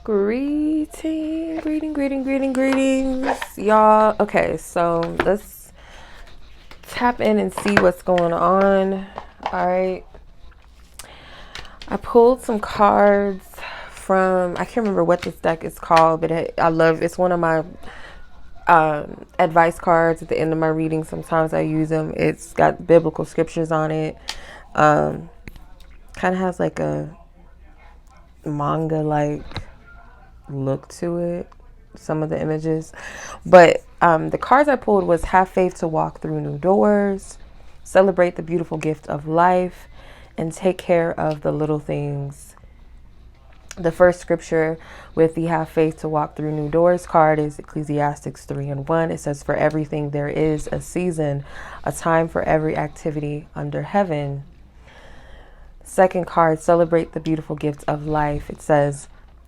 Greetings, y'all. Okay, so let's tap in and see what's going on. All right. I pulled some cards from, I can't remember what this deck is called, but it's one of my advice cards at the end of my reading. Sometimes I use them. It's got biblical scriptures on it. Kind of has like a manga like look to it, some of the images, but the cards I pulled was have faith to walk through new doors, celebrate the beautiful gift of life, and take care of the little things. The first scripture with the have faith to walk through new doors card is Ecclesiastes 3:1. It says, for everything there is a season, a time for every activity under heaven. Second card, celebrate the beautiful gift of life. It says,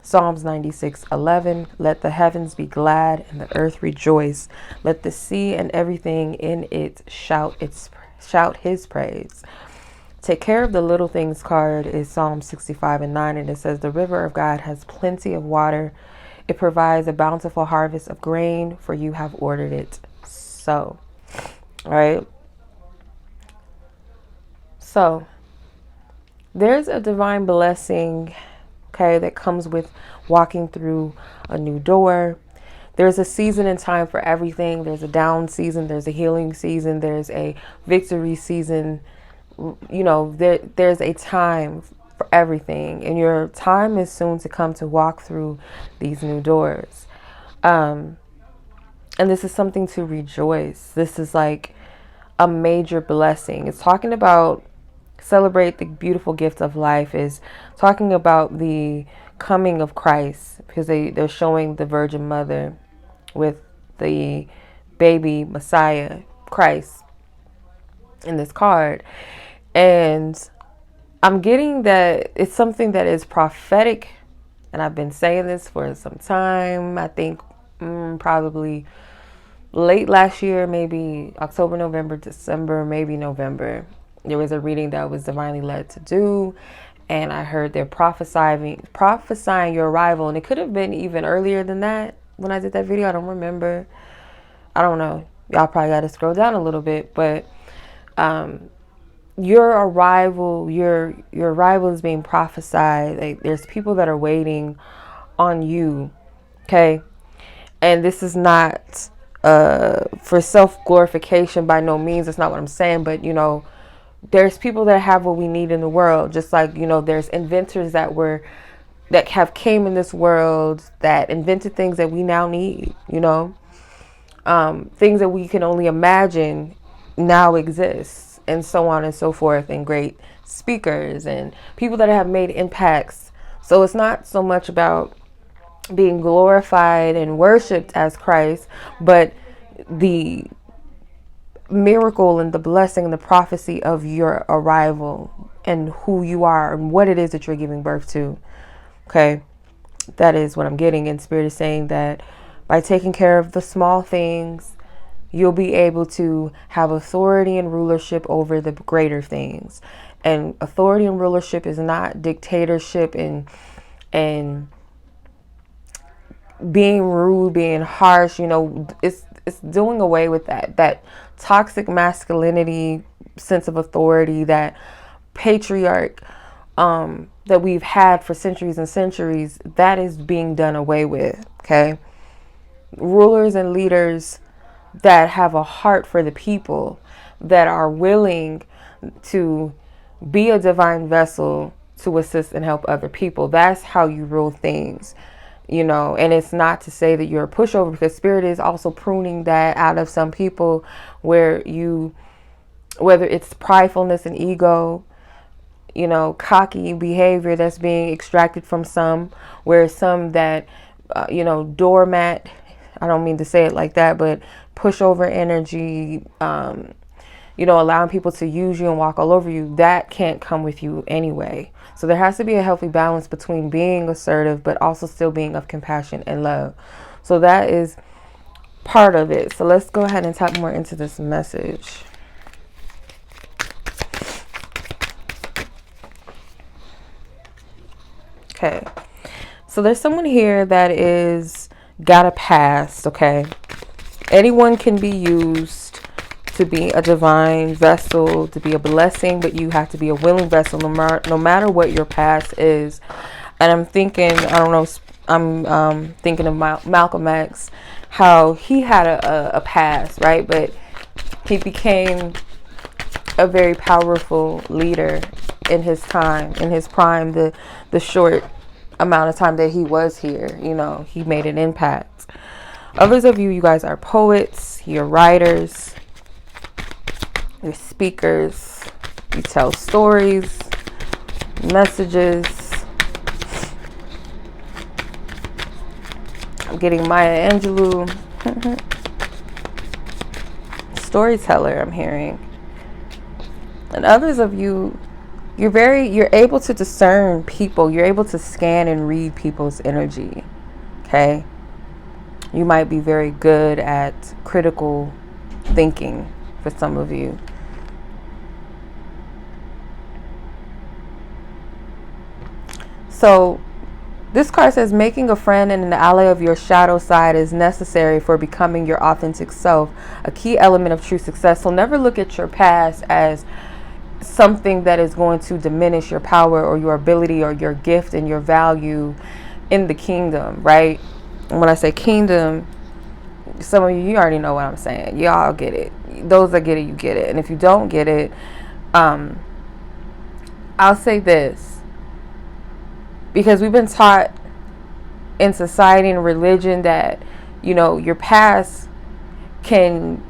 Psalms 96:11, let the heavens be glad and the earth rejoice. Let the sea and everything in it shout his praise. Take care of the little things card is Psalm 65:9, and it says, the river of God has plenty of water. It provides a bountiful harvest of grain, for you have ordered it so. All right. So there's a divine blessing, okay, that comes with walking through a new door. There's a season and time for everything. There's a down season. There's a healing season. There's a victory season. You know, there's a time for everything. And your time is soon to come to walk through these new doors. And this is something to rejoice. This is like a major blessing. It's talking about celebrate the beautiful gift of life, is talking about the coming of Christ, because they're showing the Virgin Mother with the baby Messiah, Christ, in this card. And I'm getting that it's something that is prophetic, and I've been saying this for some time. I think probably late last year, maybe October, November, December, maybe November. There was a reading that I was divinely led to do, and I heard they're prophesying your arrival, and it could have been even earlier than that when I did that video. I don't remember. I don't know. Y'all probably got to scroll down a little bit, but your arrival is being prophesied. Like, there's people that are waiting on you, okay? And this is not for self-glorification by no means. That's not what I'm saying, but you know, there's people that have what we need in the world. Just like, you know, there's inventors that have came in this world that invented things that we now need, you know, things that we can only imagine now exist, and so on and so forth, and great speakers and people that have made impacts. So it's not so much about being glorified and worshiped as Christ, but the miracle and the blessing and the prophecy of your arrival and who you are and what it is that you're giving birth to. Okay, that is what I'm getting. And Spirit is saying that by taking care of the small things, you'll be able to have authority and rulership over the greater things. And authority and rulership is not dictatorship and being rude, being harsh. You know, it's doing away with that toxic masculinity sense of authority, that patriarch that we've had for centuries and centuries. That is being done away with. Okay, rulers and leaders that have a heart for the people, that are willing to be a divine vessel to assist and help other people. That's how you rule things. You know, and it's not to say that you're a pushover, because Spirit is also pruning that out of some people, whether it's pridefulness and ego, you know, cocky behavior that's being extracted from some, where some that, you know, doormat, I don't mean to say it like that, but pushover energy, you know, allowing people to use you and walk all over you, that can't come with you anyway. So there has to be a healthy balance between being assertive, but also still being of compassion and love. So that is part of it. So let's go ahead and tap more into this message. Okay. So there's someone here that is got a past, okay? Anyone can be used to be a divine vessel, to be a blessing, but you have to be a willing vessel no matter what your past is. And I'm thinking, I don't know, I'm thinking of Malcolm X, how he had a past, right? But he became a very powerful leader in his time, in his prime, the short amount of time that he was here. You know, he made an impact. Others of you, you guys are poets, you're writers, you're speakers, you tell stories, messages. I'm getting Maya Angelou. Storyteller, I'm hearing. And others of you, you're able to discern people. You're able to scan and read people's energy. Okay? You might be very good at critical thinking for some of you. So this card says making a friend and an ally of your shadow side is necessary for becoming your authentic self, a key element of true success. So never look at your past as something that is going to diminish your power or your ability or your gift and your value in the kingdom, right? And when I say kingdom, some of you already know what I'm saying. Y'all get it. Those that get it, you get it. And if you don't get it, I'll say this. Because we've been taught in society and religion that, you know, your past can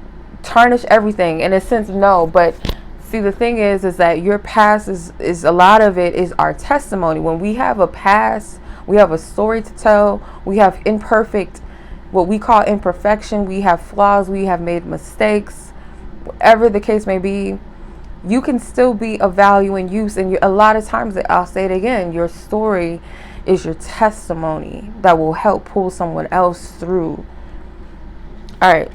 tarnish everything. In a sense, no. But see, the thing is that your past is a lot of it is our testimony. When we have a past, we have a story to tell. We have imperfect, what we call imperfection. We have flaws. We have made mistakes. Whatever the case may be, you can still be of value and use. And a lot of times, I'll say it again, your story is your testimony that will help pull someone else through. All right.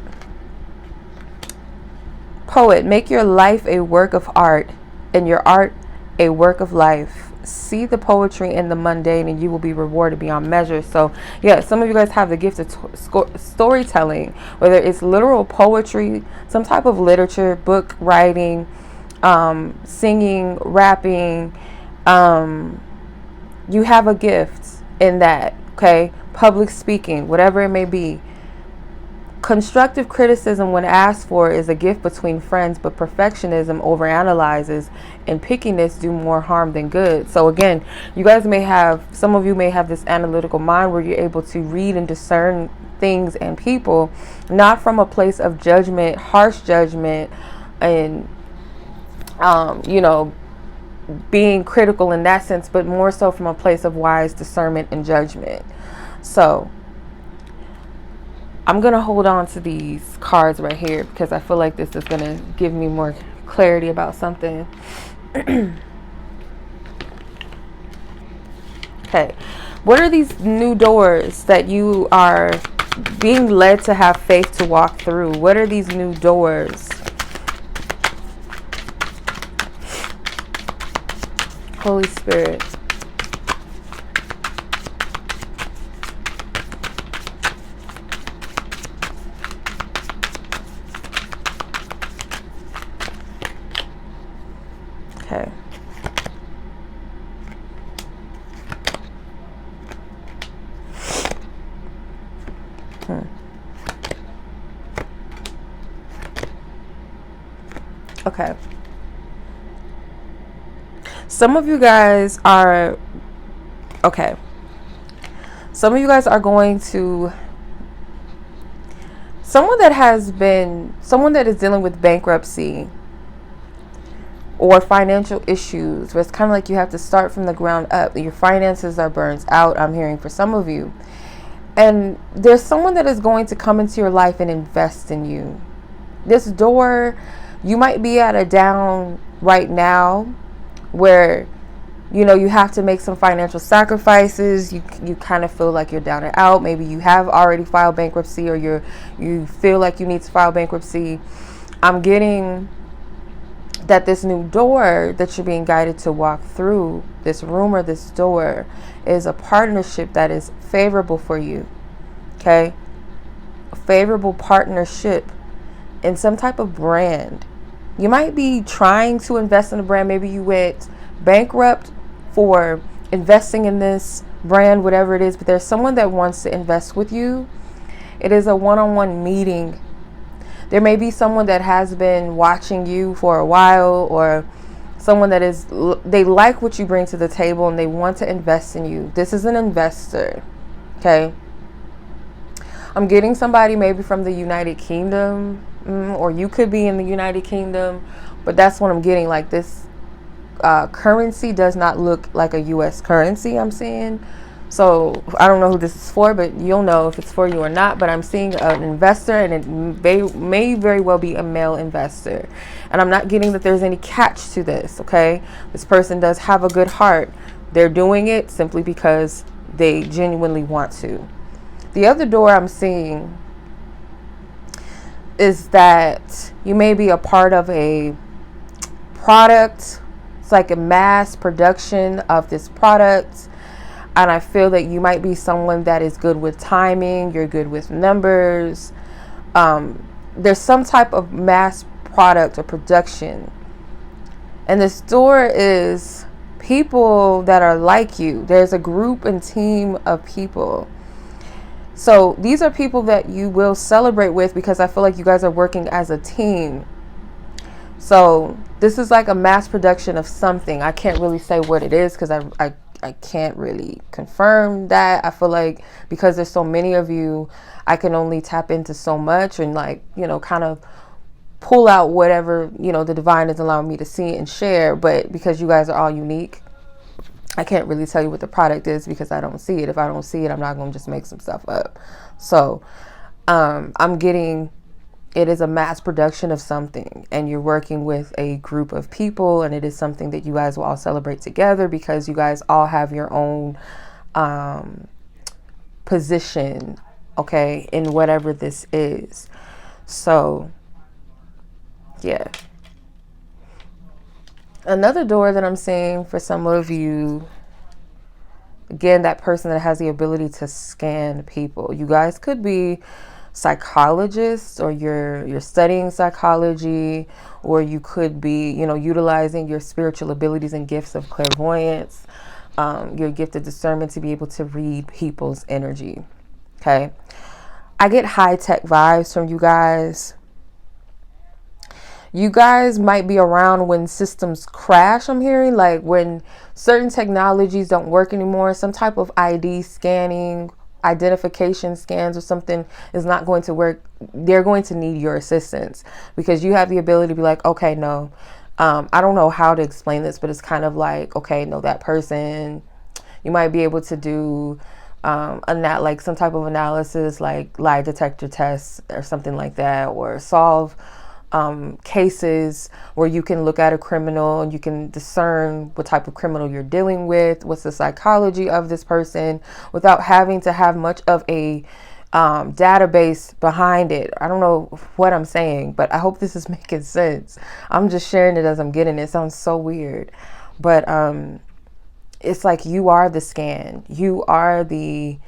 Poet, make your life a work of art and your art a work of life. See the poetry in the mundane and you will be rewarded beyond measure. So yeah, some of you guys have the gift of storytelling, whether it's literal poetry, some type of literature, book writing, singing, rapping. You have a gift in that, okay? Public speaking, whatever it may be. Constructive criticism, when asked for, is a gift between friends, but perfectionism overanalyzes and pickiness do more harm than good. So again, you guys may have, some of you may have this analytical mind where you're able to read and discern things and people, not from a place of judgment, harsh judgment, and you know, being critical in that sense, but more so from a place of wise discernment and judgment. So I'm going to hold on to these cards right here because I feel like this is going to give me more clarity about something. Okay. What are these new doors that you are being led to have faith to walk through? What are these new doors? Holy Spirit. Okay. Okay. Some of you guys are, okay. Some of you guys are going to, someone that is dealing with bankruptcy or financial issues, where it's kind of like you have to start from the ground up. Your finances are burnt out, I'm hearing, for some of you. And there's someone that is going to come into your life and invest in you. This door, you might be at a down right now where, you know, you have to make some financial sacrifices. You kind of feel like you're down and out. Maybe you have already filed bankruptcy, or you feel like you need to file bankruptcy. I'm getting that this new door that you're being guided to walk through, this room or this door is a partnership that is favorable for you. Okay? A favorable partnership in some type of brand. You might be trying to invest in a brand. Maybe you went bankrupt for investing in this brand, whatever it is, but there's someone that wants to invest with you. It is a one-on-one meeting. There may be someone that has been watching you for a while, or someone that they like what you bring to the table and they want to invest in you. This is an investor. Okay? I'm getting somebody maybe from the United Kingdom, or you could be in the United Kingdom, but that's what I'm getting. Like, this currency does not look like a US currency, I'm seeing. So I don't know who this is for, but you'll know if it's for you or not. But I'm seeing an investor, and it may very well be a male investor. And I'm not getting that there's any catch to this, okay? This person does have a good heart. They're doing it simply because they genuinely want to. The other door I'm seeing is that you may be a part of a product. It's like a mass production of this product. And I feel that you might be someone that is good with timing. You're good with numbers. There's some type of mass product or production. And this door is people that are like you. There's a group and team of people. So these are people that you will celebrate with, because I feel like you guys are working as a team. So this is like a mass production of something. I can't really say what it is because I can't really confirm that. I feel like because there's so many of you, I can only tap into so much and, like, kind of pull out whatever, the divine is allowing me to see and share. But because you guys are all unique, I can't really tell you what the product is because I don't see it. If I don't see it, I'm not going to just make some stuff up. So I'm getting, it is a mass production of something, and you're working with a group of people, and it is something that you guys will all celebrate together because you guys all have your own position, okay, in whatever this is. So, yeah. Another door that I'm seeing for some of you, again, that person that has the ability to scan people. You guys could be psychologists, or you're studying psychology, or you could be, utilizing your spiritual abilities and gifts of clairvoyance, your gift of discernment to be able to read people's energy. Okay. I get high-tech vibes from you guys. You guys might be around when systems crash, I'm hearing, like when certain technologies don't work anymore, some type of ID scanning, identification scans or something is not going to work. They're going to need your assistance because you have the ability to be like, okay, no, I don't know how to explain this, but it's kind of like, okay, no, that person, you might be able to do like some type of analysis, like lie detector tests or something like that, or solve cases where you can look at a criminal and you can discern what type of criminal you're dealing with, what's the psychology of this person, without having to have much of a database behind it. I don't know what I'm saying, but I hope this is making sense. I'm just sharing it as I'm getting it. It sounds so weird, but it's like you are the scan. You are the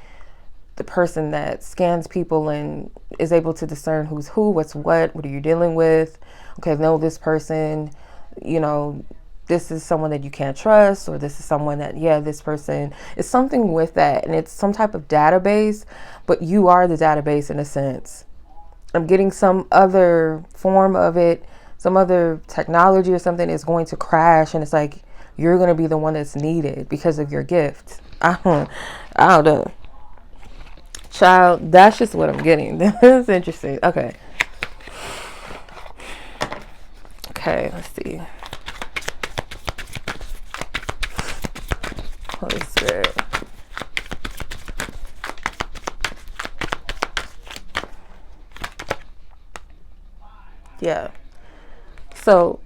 person that scans people and is able to discern who's who, what's what are you dealing with. Okay, no, this person, this is someone that you can't trust, or this is someone that, this person is something with that. And it's some type of database, but you are the database in a sense. I'm getting some other form of it, some other technology or something is going to crash, and it's like you're going to be the one that's needed because of your gift. I don't know. Child, that's just what I'm getting. That's interesting. Okay, let's see. Holy Spirit. Yeah. So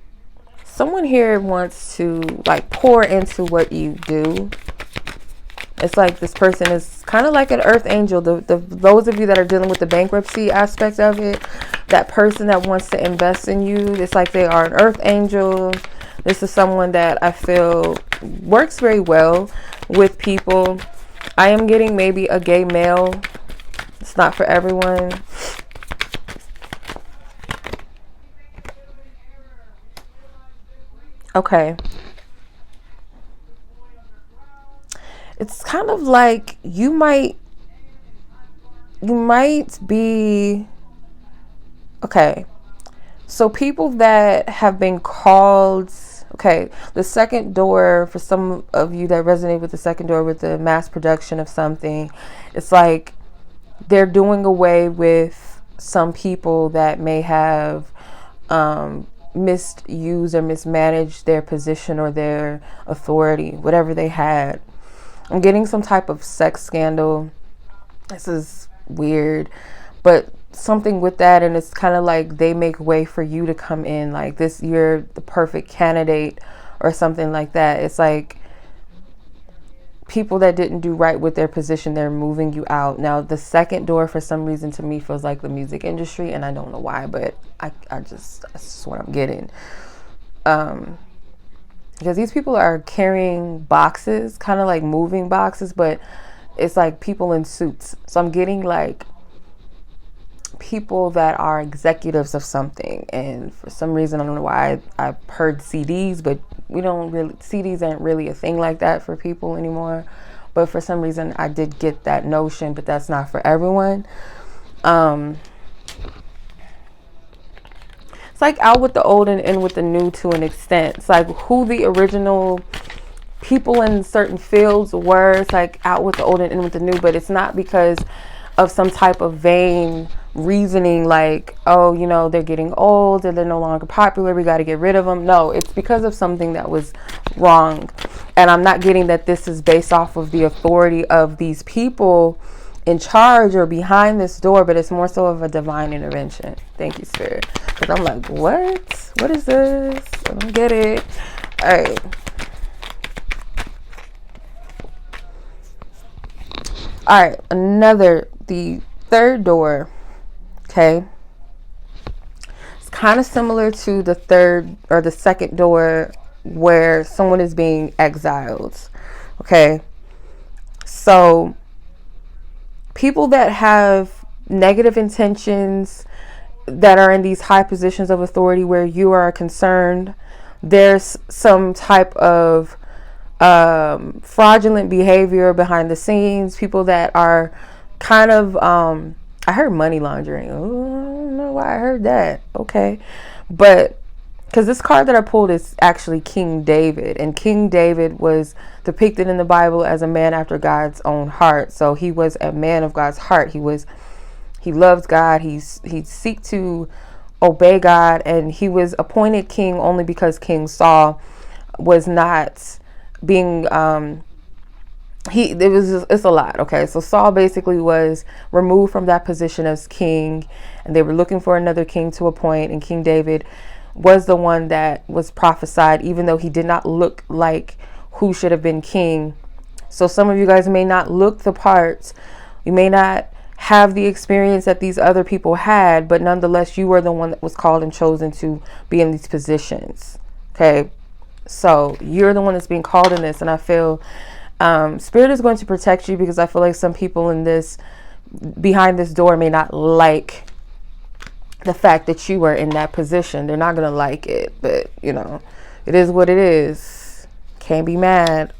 someone here wants to like pour into what you do. It's like this person is kind of like an earth angel. Those of you that are dealing with the bankruptcy aspect of it, that person that wants to invest in you, it's like they are an earth angel. This is someone that I feel works very well with people. I am getting maybe a gay male. It's not for everyone. Okay. It's kind of like you might be, okay. So people that have been called, okay, the second door, for some of you that resonate with the second door, with the mass production of something, it's like they're doing away with some people that may have misused or mismanaged their position or their authority, whatever they had. I'm getting some type of sex scandal. This is weird, but something with that, and it's kind of like they make way for you to come in, like this, you're the perfect candidate or something like that. It's like people that didn't do right with their position, they're moving you out. Now the second door, for some reason, to me feels like the music industry, and I don't know why, but that's just what I'm getting. Because these people are carrying boxes, kind of like moving boxes, but it's like people in suits. So I'm getting like people that are executives of something, and for some reason, I don't know why, I've heard CDs, but CDs aren't really a thing like that for people anymore. But for some reason, I did get that notion, but that's not for everyone. It's like out with the old and in with the new to an extent. It's like who the original people in certain fields were. It's like out with the old and in with the new, but it's not because of some type of vain reasoning like, oh, they're getting old and they're no longer popular, we got to get rid of them. No, it's because of something that was wrong. And I'm not getting that this is based off of the authority of these people in charge or behind this door, but it's more so of a divine intervention. Thank you, Spirit. Because I'm like, what is this? I don't get it. All right. All right, the third door, okay, it's kind of similar to the third or the second door where someone is being exiled, okay? So people that have negative intentions, that are in these high positions of authority where you are concerned, there's some type of fraudulent behavior behind the scenes. People that are kind of I heard money laundering. Oh, I don't know why I heard that. Okay, but because this card that I pulled is actually King David, and King David was depicted in the Bible as a man after God's own heart. So he was a man of God's heart. He loved God. He seek to obey God, and he was appointed king only because King Saul was not being it's a lot. Okay, so Saul basically was removed from that position as king, and they were looking for another king to appoint, and King David was the one that was prophesied, even though he did not look like who should have been king. So some of you guys may not look the parts, you may not have the experience that these other people had, but nonetheless you were the one that was called and chosen to be in these positions. Okay, so you're the one that's being called in this, and I feel Spirit is going to protect you, because I feel like some people in this, behind this door, may not like the fact that you are in that position. They're not going to like it, but it is what it is. Can't be mad.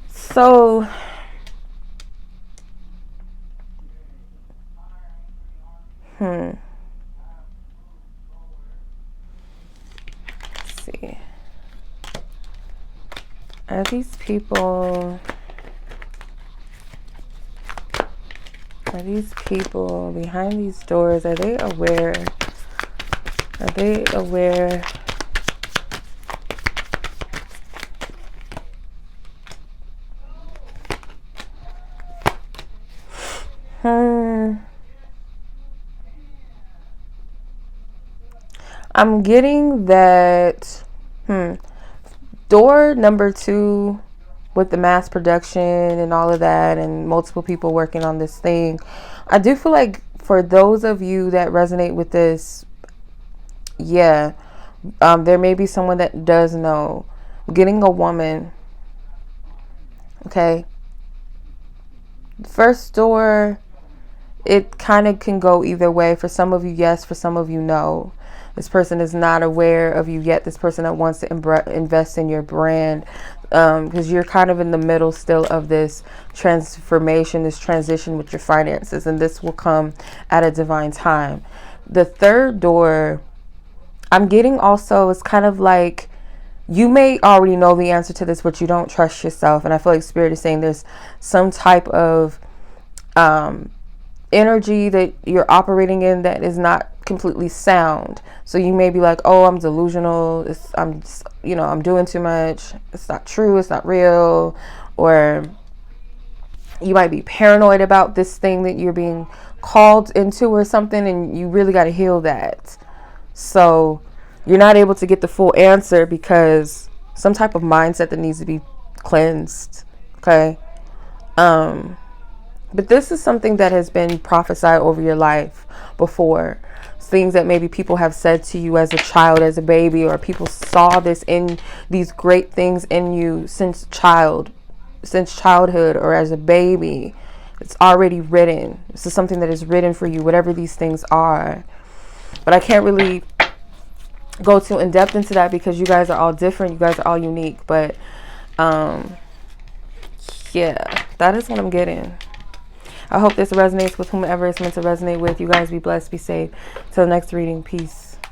So let's see. Are these people behind these doors, are they aware? Are they aware? I'm getting that door number 2 with the mass production and all of that, and multiple people working on this thing. I do feel like for those of you that resonate with this, yeah, there may be someone that does know. Getting a woman, okay? First door, it kind of can go either way. For some of you, yes. For some of you, no. This person is not aware of you yet. This person that wants to invest in your brand, because you're kind of in the middle still of this transformation, this transition with your finances, and this will come at a divine time. The third door, I'm getting also, is kind of like you may already know the answer to this, but you don't trust yourself. And I feel like Spirit is saying there's some type of energy that you're operating in that is not completely sound. So you may be like, oh, I'm delusional. I'm doing too much. It's not true. It's not real. Or you might be paranoid about this thing that you're being called into or something, and you really got to heal that. So you're not able to get the full answer because some type of mindset that needs to be cleansed. Okay. But this is something that has been prophesied over your life before. Things that maybe people have said to you as a child, as a baby, or people saw this in these great things in you since childhood or as a baby. It's already written. This is something that is written for you, whatever these things are. But I can't really go too in depth into that because you guys are all different. You guys are all unique. But yeah, that is what I'm getting. I hope this resonates with whomever it's meant to resonate with. You guys be blessed, be safe. Till the next reading, peace.